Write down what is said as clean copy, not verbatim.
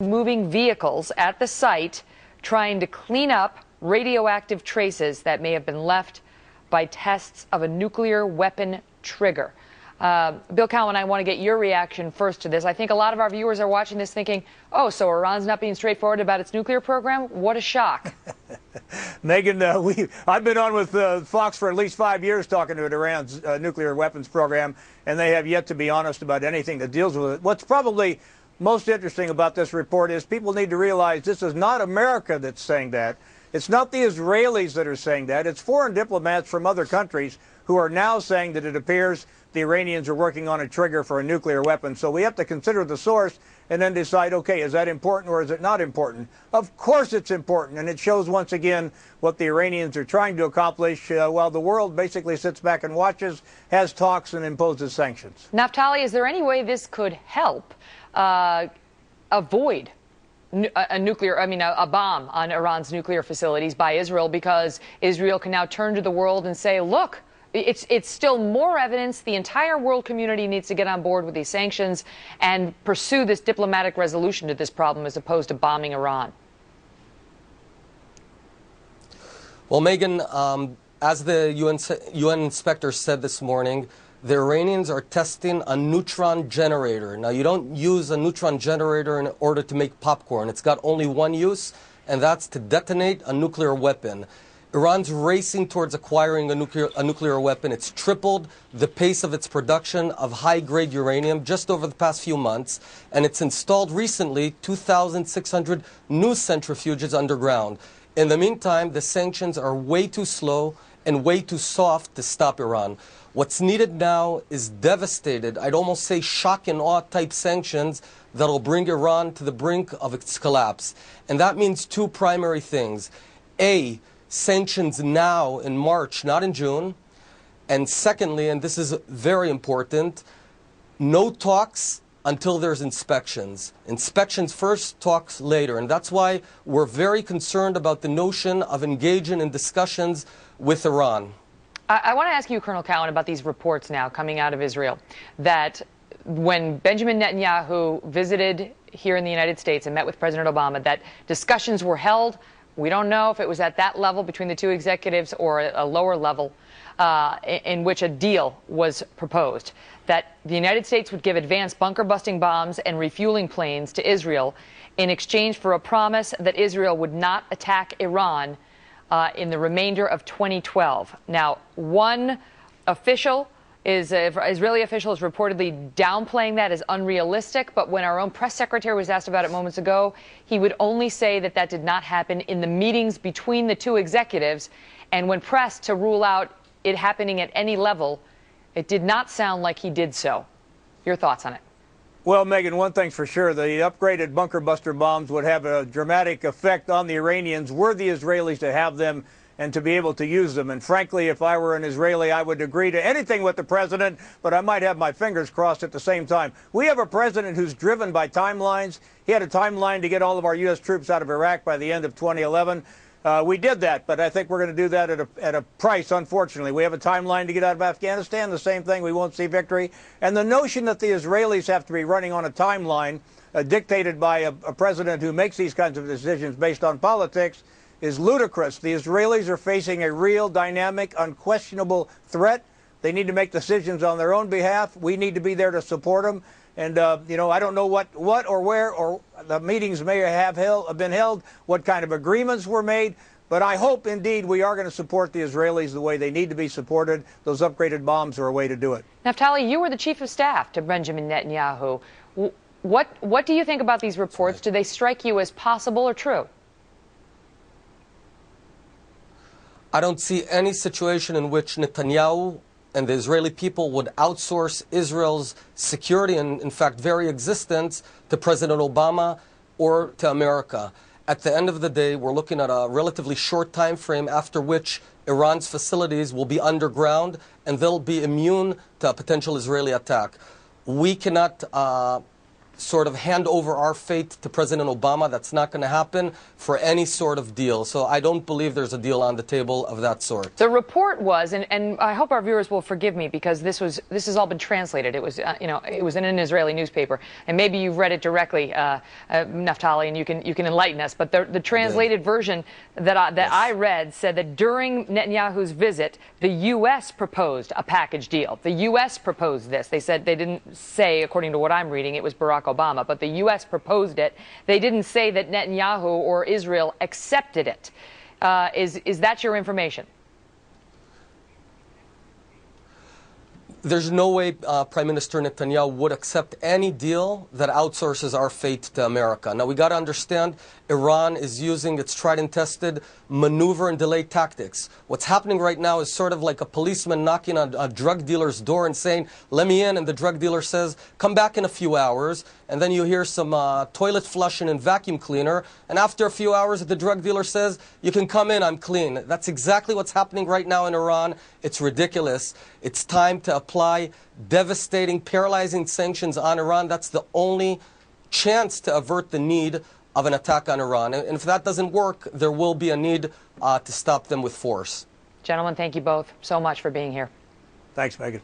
moving vehicles at the site trying to clean up radioactive traces that may have been left by tests of a nuclear weapon trigger. Bill Cowan, I want to get your reaction first to this. I think a lot of our viewers are watching this thinking, oh, so Iran's not being straightforward about its nuclear program? What a shock. Megan, I've been on with Fox for at least 5 years talking about Iran's nuclear weapons program, and they have yet to be honest about anything that deals with it. What's probably most interesting about this report is people need to realize this is not America that's saying that. It's not the Israelis that are saying that. It's foreign diplomats from other countries who are now saying that it appears the Iranians are working on a trigger for a nuclear weapon. So we have to consider the source and then decide, okay, is that important or is it not important? Of course it's important, and it shows once again what the Iranians are trying to accomplish while the world basically sits back and watches, has talks, and imposes sanctions. Naftali, is there any way this could help avoid a bomb on Iran's nuclear facilities by Israel, because Israel can now turn to the world and say, look, it's still more evidence. The entire world community needs to get on board with these sanctions and pursue this diplomatic resolution to this problem as opposed to bombing Iran. Well, Megan, as the UN inspector said this morning, the Iranians are testing a neutron generator. Now, you don't use a neutron generator in order to make popcorn. It's got only one use, and that's to detonate a nuclear weapon. Iran's racing towards acquiring a nuclear weapon. It's tripled the pace of its production of high-grade uranium just over the past few months, and it's installed recently 2,600 new centrifuges underground. In the meantime, the sanctions are way too slow and way too soft to stop Iran. What's needed now is devastated, I'd almost say shock and awe type sanctions that'll bring Iran to the brink of its collapse. And that means two primary things. A, sanctions now in March, not in June. And secondly, and this is very important, no talks until there's inspections. Inspections first, talks later. And that's why we're very concerned about the notion of engaging in discussions with Iran. I want to ask you, Colonel Cowan, about these reports now coming out of Israel that when Benjamin Netanyahu visited here in the United States and met with President Obama, that discussions were held. We don't know if it was at that level between the two executives or a lower level in which a deal was proposed, that the United States would give advanced bunker-busting bombs and refueling planes to Israel in exchange for a promise that Israel would not attack Iran in the remainder of 2012. Now, one official, Israeli official, is reportedly downplaying that as unrealistic, but when our own press secretary was asked about it moments ago, he would only say that that did not happen in the meetings between the two executives, and when pressed to rule out it happening at any level, it did not sound like he did so. Your thoughts on it? Well, Megan, one thing's for sure, the upgraded bunker buster bombs would have a dramatic effect on the Iranians were the Israelis to have them and to be able to use them. And frankly, if I were an Israeli, I would agree to anything with the president, but I might have my fingers crossed at the same time. We have a president who's driven by timelines. He had a timeline to get all of our U.S. troops out of Iraq by the end of 2011. We did that, but I think we're going to do that at a price, unfortunately. We have a timeline to get out of Afghanistan, the same thing, we won't see victory. And the notion that the Israelis have to be running on a timeline dictated by a president who makes these kinds of decisions based on politics is ludicrous. The Israelis are facing a real, dynamic, unquestionable threat. They need to make decisions on their own behalf. We need to be there to support them. And, I don't know what or where or the meetings may have been held, what kind of agreements were made, but I hope, indeed, we are going to support the Israelis the way they need to be supported. Those upgraded bombs are a way to do it. Naftali, you were the chief of staff to Benjamin Netanyahu. What do you think about these reports? Do they strike you as possible or true? I don't see any situation in which Netanyahu and the Israeli people would outsource Israel's security and, in fact, very existence to President Obama or to America. At the end of the day, we're looking at a relatively short time frame after which Iran's facilities will be underground and they'll be immune to a potential Israeli attack. We cannot sort of hand over our fate to President Obama. That's not going to happen for any sort of deal. So I don't believe there's a deal on the table of that sort. The report was, and I hope our viewers will forgive me because this has all been translated. It was, it was in an Israeli newspaper, and maybe you've read it directly, Naftali, and you can enlighten us. But the translated version that I read said that during Netanyahu's visit, the U.S. proposed a package deal. The U.S. proposed this. They said they didn't say, according to what I'm reading, it was Barack Obama, but the U.S. proposed it. They didn't say that Netanyahu or Israel accepted it. Is that your information? There's no way Prime Minister Netanyahu would accept any deal that outsources our fate to America. Now, we got to understand, Iran is using its tried and tested maneuver and delay tactics. What's happening right now is sort of like a policeman knocking on a drug dealer's door and saying, let me in, and the drug dealer says, come back in a few hours, and then you hear some toilet flushing and vacuum cleaner, and after a few hours the drug dealer says, you can come in, I'm clean. That's exactly what's happening right now in Iran. It's ridiculous. It's time to apply devastating, paralyzing sanctions on Iran. That's the only chance to avert the need of an attack on Iran. And if that doesn't work, there will be a need to stop them with force. Gentlemen, thank you both so much for being here. Thanks, Megan.